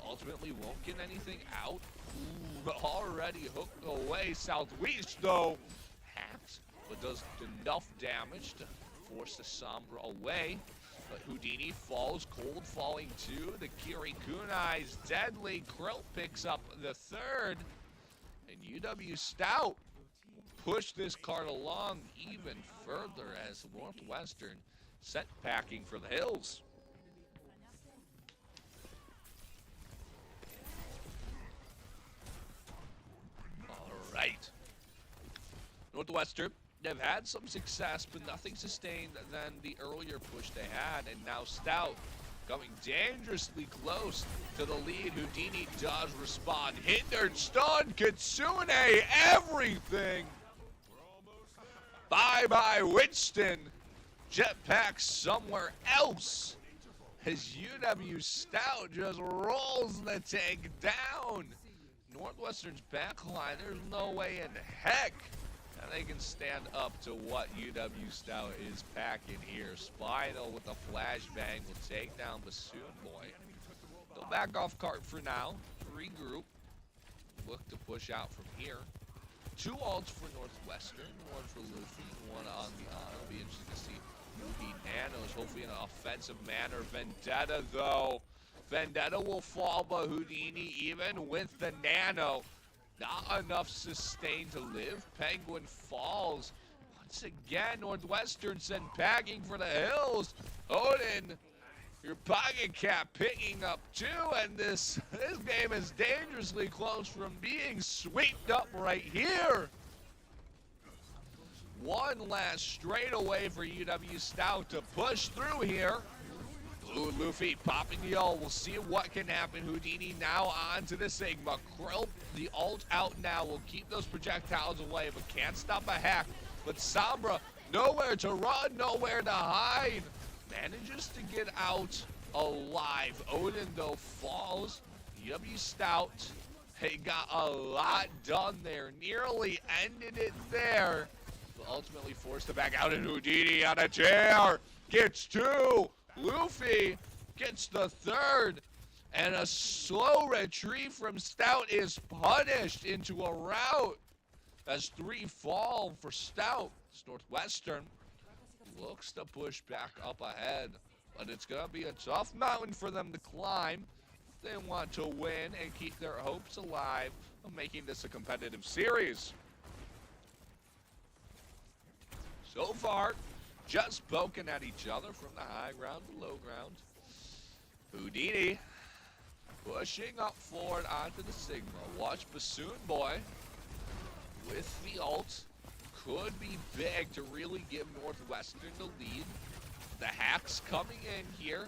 Ultimately won't get anything out. Ooh, already hooked away. Southwest, though, hacked, but does enough damage to force the Sombra away. But Houdini falls, cold falling to the Kiri Kunai's deadly. Krill picks up the third. And UW-Stout push this card along even further as Northwestern sent packing for the hills. Right. Northwestern, they've had some success, but nothing sustained than the earlier push they had. And now Stout coming dangerously close to the lead. Houdini does respond. Hindered, stunned, Kitsune, everything. Bye-bye, Winston. Jetpack somewhere else. As UW-Stout just rolls the tank down. Northwestern's backline, there's no way in heck that they can stand up to what UW-Stout is packing here. Spinal with a flashbang will take down Bassoon Boy. They'll back off cart for now. Regroup. Look to push out from here. 2 ults for Northwestern, 1 for Luffy, 1 on the honor. It'll be interesting to see who he nanos, hopefully in an offensive manner. Vendetta, though. Vendetta will fall, but Houdini, even with the nano, not enough sustain to live. Penguin falls. Once again, Northwestern sent packing for the hills. Odin, your Pocket Cat picking up 2, and this game is dangerously close from being swept up right here. One last straightaway for UW-Stout to push through here. Ooh, Luffy popping the ult. We'll see what can happen. Houdini now on to the Sigma. Krill, the ult out now, will keep those projectiles away, but can't stop a hack. But Sombra, nowhere to run, nowhere to hide. Manages to get out alive. Odin, though, falls. UW-Stout, they got a lot done there. Nearly ended it there. But ultimately forced to back out, and Houdini on a chair. Gets 2. Luffy gets the 3rd, and a slow retreat from Stout is punished into a rout as 3 fall for Stout. Northwestern looks to push back up ahead, but it's going to be a tough mountain for them to climb if they want to win and keep their hopes alive of making this a competitive series. So far, just poking at each other from the high ground to low ground. Houdini pushing up forward onto the Sigma. Watch Bassoon Boy with the ult. Could be big to really give Northwestern the lead. The hacks coming in here.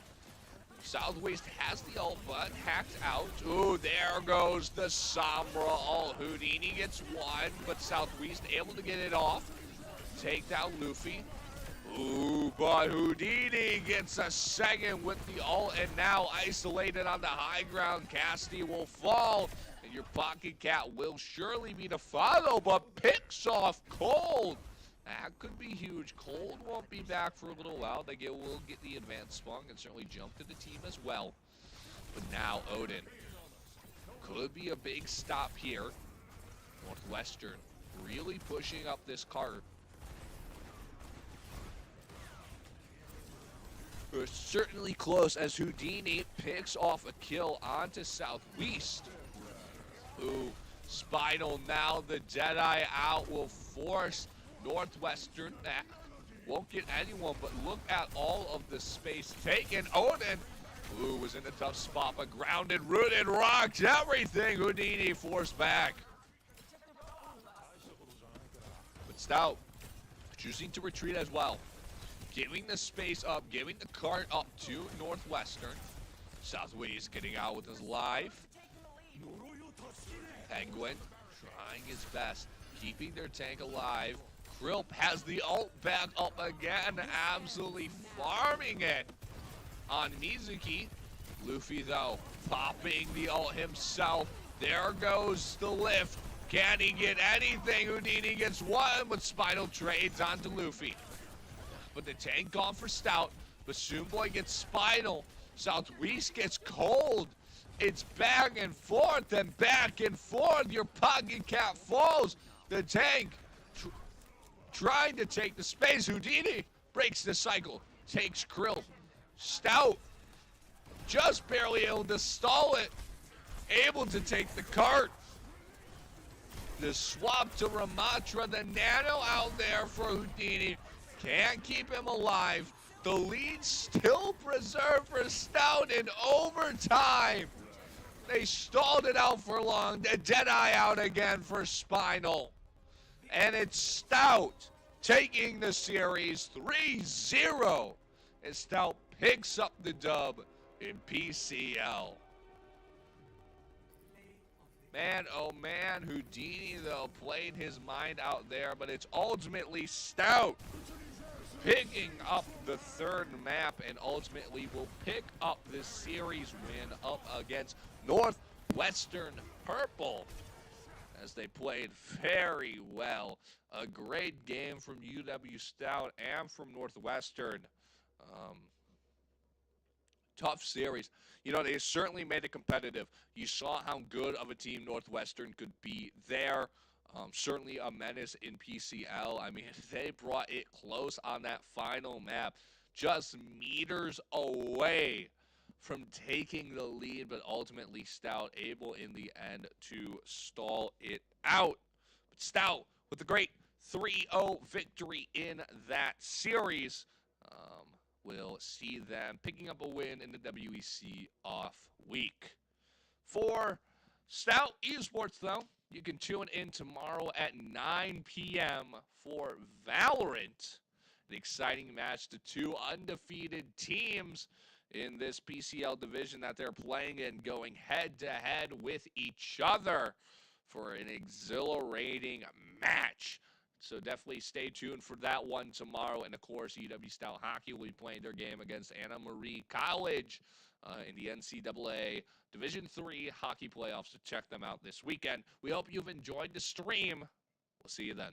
Southwest has the ult, but hacked out. Ooh, there goes the Sombra ult. Houdini gets 1, but Southwest able to get it off. Take down Luffy. Ooh, but Houdini gets a 2nd with the ult, and now isolated on the high ground. Cassidy will fall, and your Pocket Cat will surely be the follow, but picks off Cold. That could be huge. Cold won't be back for a little while. They will get the advanced spawn and certainly jump to the team as well. But now Odin could be a big stop here. Northwestern really pushing up this cart. We're certainly close as Houdini picks off a kill onto Southwest. Ooh, Spinal now, the Deadeye out will force Northwestern back. Won't get anyone, but look at all of the space taken. Odin, Blue was in a tough spot, but grounded, rooted, rocks, everything. Houdini forced back. But Stout choosing to retreat as well. Giving the space up, giving the cart up to Northwestern. Southwest getting out with his life. Penguin trying his best, keeping their tank alive. Krilp has the ult back up again, absolutely farming it on Mizuki. Luffy, though, popping the ult himself. There goes the lift. Can he get anything? Houdini gets one, but Spinal trades onto Luffy. But the tank gone for Stout. Bassoon Boy gets Spinal. Southwest gets cold. It's back and forth and back and forth. Your pocket cap falls. The tank trying to take the space. Houdini breaks the cycle. Takes Krill. Stout just barely able to stall it. Able to take the cart. The swap to Ramatra. The nano out there for Houdini. Can't keep him alive. The lead still preserved for Stout in overtime. They stalled it out for long. The Deadeye out again for Spinal. And it's Stout taking the series 3-0 as Stout picks up the dub in PCL. Man, oh man, Houdini, though, played his mind out there, but it's ultimately Stout picking up the third map and ultimately will pick up this series win up against Northwestern Purple as they played very well. A great game from UW-Stout and from Northwestern. Tough series. You know, they certainly made it competitive. You saw how good of a team Northwestern could be there. Certainly a menace in PCL. I mean, they brought it close on that final map, just meters away from taking the lead, but ultimately Stout able in the end to stall it out. But Stout with a great 3-0 victory in that series. We'll see them picking up a win in the WEC off week. For Stout Esports, though, you can tune in tomorrow at 9 p.m. for Valorant. An exciting match to two undefeated teams in this PCL division that they're playing in, going head-to-head with each other for an exhilarating match. So definitely stay tuned for that one tomorrow. And, of course, UW-Stout Hockey will be playing their game against Anna Marie College in the NCAA Division III hockey playoffs. So check them out this weekend. We hope you've enjoyed the stream. We'll see you then.